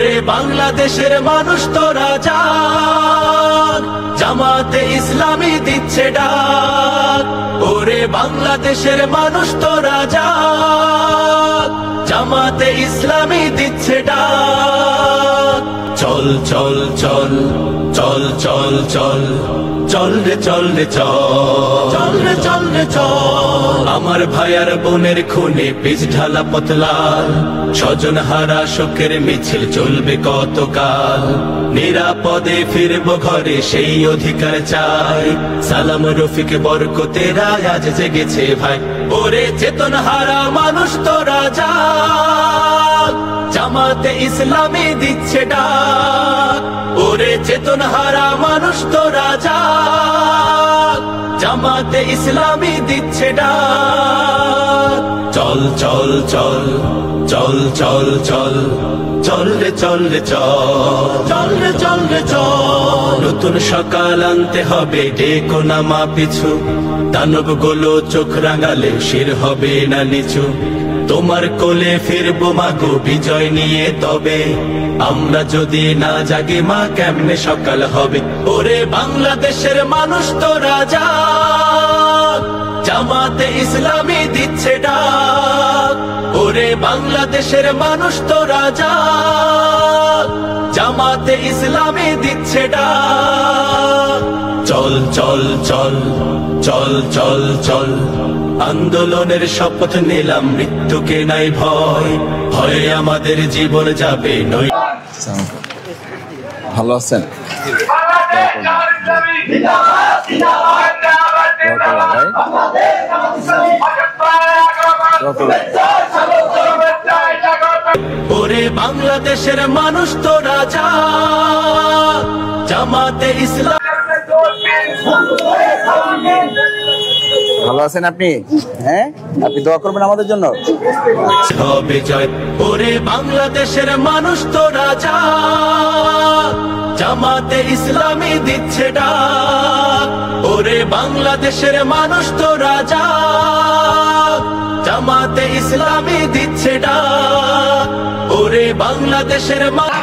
ওরে বাংলাদেশের মানুষ তোরা জাগ, জামাতে ইসলামী দিচ্ছে ডাক। ওরে বাংলাদেশের মানুষ তোরা জাগ, জামাতে ইসলামী দিচ্ছে ডাক। চল চল চল চল চল চল চল রে চল রে চল, চল রে চল রে চল। আমার ভাইয়ার বোনের খুনে পিচ ঢালা পতলাল, স্বজন হারা শোকের মিছিল চলবে কতকাল। নিরাপদে ফিরবো ঘরে সেই অধিকার চাই, সালাম রফিক বরকতেরা আজ জেগেছে ভাই। ওরে চেতন হারা মানুষ তোরা জাগ, জামাতে ইসলামী দিচ্ছে ডাক। ওরে চেতন হারা মানুষ তোরা জাগ, জামাতে ইসলামী দিচ্ছে ডাক। চল চল চল চল চল চল চল রে চল রে চল, চল রে চল রে চল। নতুন সকাল আনতে হবে ডেকো না মা পিছু, দানব গুলো চোখ রাঙালে শির হবে না নিচু। তোমার কোলে ফিরবো মাগো বিজয় নিয়ে, তবে আমরা যদি না জাগি মা কেমনে সকাল হবে। ওরে বাংলাদেশের মানুষ তোরা জাগ, জামাতে ইসলামী দিচ্ছে ডাক। ওরে বাংলাদেশের মানুষ তোরা জাগ, জামাতে ইসলামী দিচ্ছে ডাক। চল চল চল চল চল চল, আন্দোলনের শপথ নিলাম মৃত্যুকে নাই ভয়, ভয়ে আমাদের জীবন যাবে নয়। ভালো আছেন? ওরে বাংলাদেশের মানুষ তোরা জাগ, জামাতে ইসলাম। ভালো আছেন আপনি? হ্যাঁ, আপনি দোয়া করবেন আমাদের জন্য। হবে জয়। ওরে বাংলাদেশের মানুষ তোরা জাগ, জামাতে ইসলামী দিচ্ছে ডাক। ওরে বাংলাদেশের মানুষ তোরা জাগ, জামাতে ইসলামী দিচ্ছে ডাক। ওরে বাংলাদেশের মানুষ।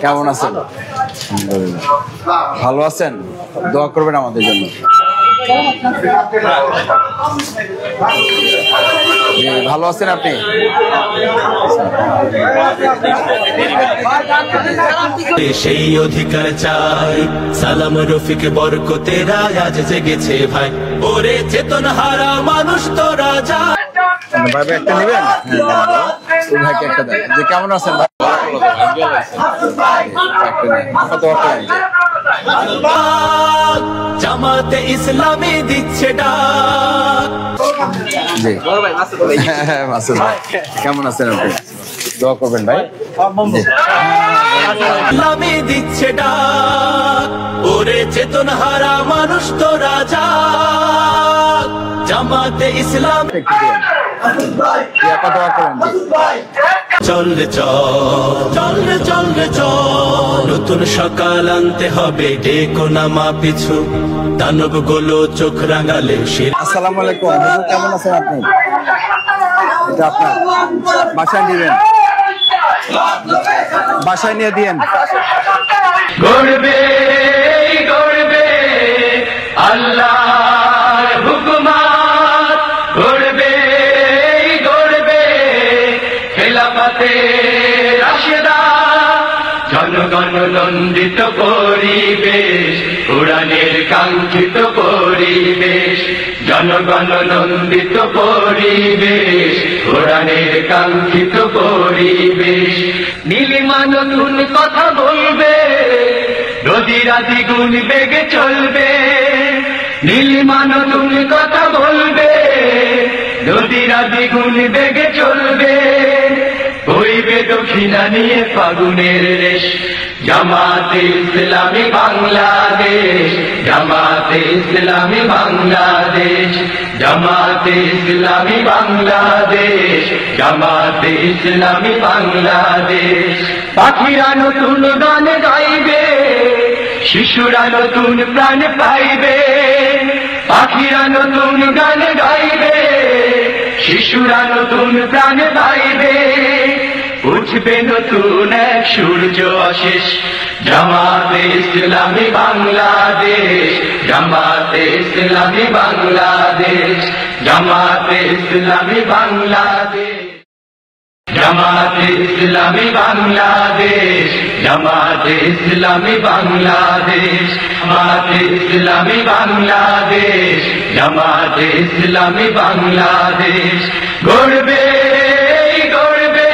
কেমন আছেন? ভালো আছেন? দোয়া করবেন আমাদের জন্য। ভালো আছেন আপনি? সেই অধিকার চাই, সালাম রফিক বরকতেরা আজ জেগেছে ভাই। ওরে চেতন হারা মানুষ তোরা যা। ভাই একটা নেবেন? ভাইকে একটা দেন। যে কেমন আছেন ভাই? জামাতে ইসলামী দিচ্ছে ডাক। জি মাসুদ ভাই, কেমন আছেন আপনি? দোয়া করবেন ভাই। ইসলামী দিচ্ছে ডাক। ওরে চেতন হারা মানুষ তোরা জাগ, জামাতে ইসলাম। চল রে চল, চল রে চল রে চল। নতুন সকাল আনতে হবে ডেকো না মা পিছু, দানব গুলো চোখ রাঙালে শির। আসসালামু আলাইকুম, কেমন আছেন আপনি? এটা আপনার বাসায় দিবেন, বাসায় নিয়ে দিয়েন। গড়বে গড়বে আল্লাহর হুকুমাত, গড়বে গড়বে খেলাফতে রাশেদা। জনগণ নন্দিত পরিবেশ, কোরআনের কাঙ্ক্ষিত পরিবেশ। জনগণ নন্দিত পরিবেশ, কোরআনের কাঙ্ক্ষিত পরিবেশ। নীলিমা নতুন কথা বলবে, নদীরা দ্বিগুণ বেগে চলবে। নীলিমা নতুন কথা বলবে, নদীরা দ্বিগুণ বেগে চলবে। বইবে দক্ষিণা নিয়ে ফাগুনের রেশ। জামাতে ইসলামী বাংলাদেশ, জামাতে ইসলামী বাংলাদেশ, জামাতে ইসলামী বাংলাদেশ, জামাতে ইসলামী বাংলাদেশ। পাখিরা নতুন গান গাইবে, শিশুরা নতুন প্রাণ পাইবে। পাখিরা নতুন গান গাইবে, শিশুরা নতুন প্রাণ পাইবে। উঠবে নতুন এক সূর্য অশেষ। জামাতে ইসলামী বাংলাদেশ, জামাতে ইসলামী বাংলাদেশ, জামাতে ইসলামী বাংলাদেশ, জামাতে ইসলামী বাংলাদেশ, জামাতে ইসলামী বাংলাদেশ, জামাতে ইসলামী বাংলাদেশ, জামাতে ইসলামী বাংলাদেশ। গড়বে গড়বে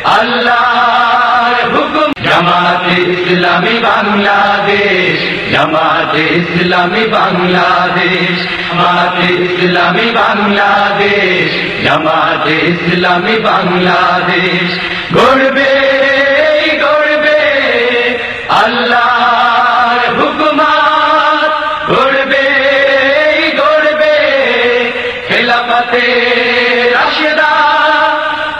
আল্লাহর হুকুম। জামাতে ইসলামী বাংলাদেশ, জামাতে ইসলামী বাংলাদেশ, জামাতে ইসলামী বাংলাদেশ, জামাতে ইসলামী বাংলাদেশ। গড়বে গড়বে আল্লাহর হুকুমাত, গড়বে গড়বে খেলাফতে রাশেদা।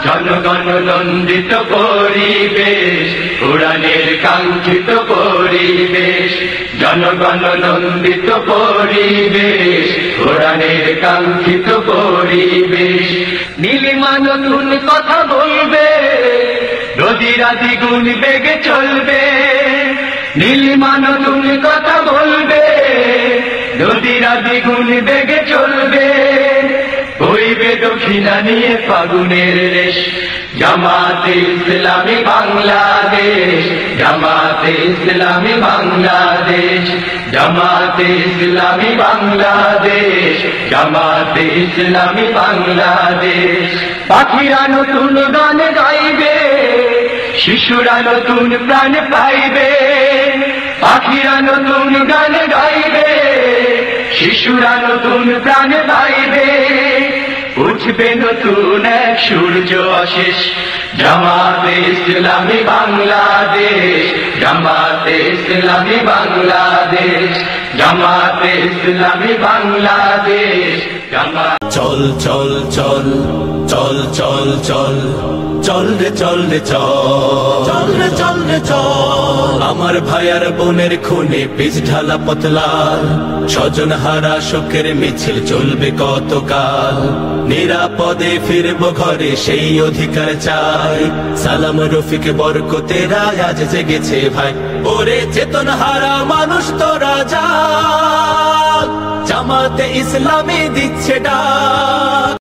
জনগণ নন্দিত পরিবেশ, কোরআনের কাঙ্ক্ষিত পরিবেশ। জনগণ নন্দিত পরিবেশ, কোরআনের কাঙ্ক্ষিত পরিবেশ। নীলিমা নতুন কথা বলবে, নদীরা দ্বিগুণ বেগে চলবে। নীলিমা নতুন কথা বলবে, নদীরা দ্বিগুণ বেগে চলবে। বইবে দক্ষিণা নিয়ে ফাগুনের রেশ। জামাতে ইসলামী বাংলাদেশ, জামাতে ইসলামী বাংলাদেশ, জামাতে ইসলামী বাংলাদেশ, জামাতে ইসলামী বাংলাদেশ। পাখিরা নতুন গান গাইবে, শিশুরা নতুন প্রাণ পাইবে। পাখিরা নতুন গান গাইবে, শিশুরা নতুন প্রাণ পাইবে। উঠবে নতুন এক সূর্য অশেষ। জামাতে ইসলামী বাংলাদেশ, জামাতে ইসলামী বাংলাদেশ, জামাতে ইসলামী বাংলাদেশ, জামাত। চল চল চল চল চল চল চল রে চল রে চল, চল রে চল রে চল। আমার ভাইয়ার বোনের খুনে পিচ ঢালা পতলাল, স্বজন হারা শোকের মিছিল চলবে কতকাল। নিরাপদে ফিরবো ঘরে সেই অধিকার চাই। সালাম রফিক বরকতেরা আজ জেগেছে ভাই। ওরে চেতন হারা মানুষ তোরা যা, জামাতে ইসলামী দিচ্ছে ডাক।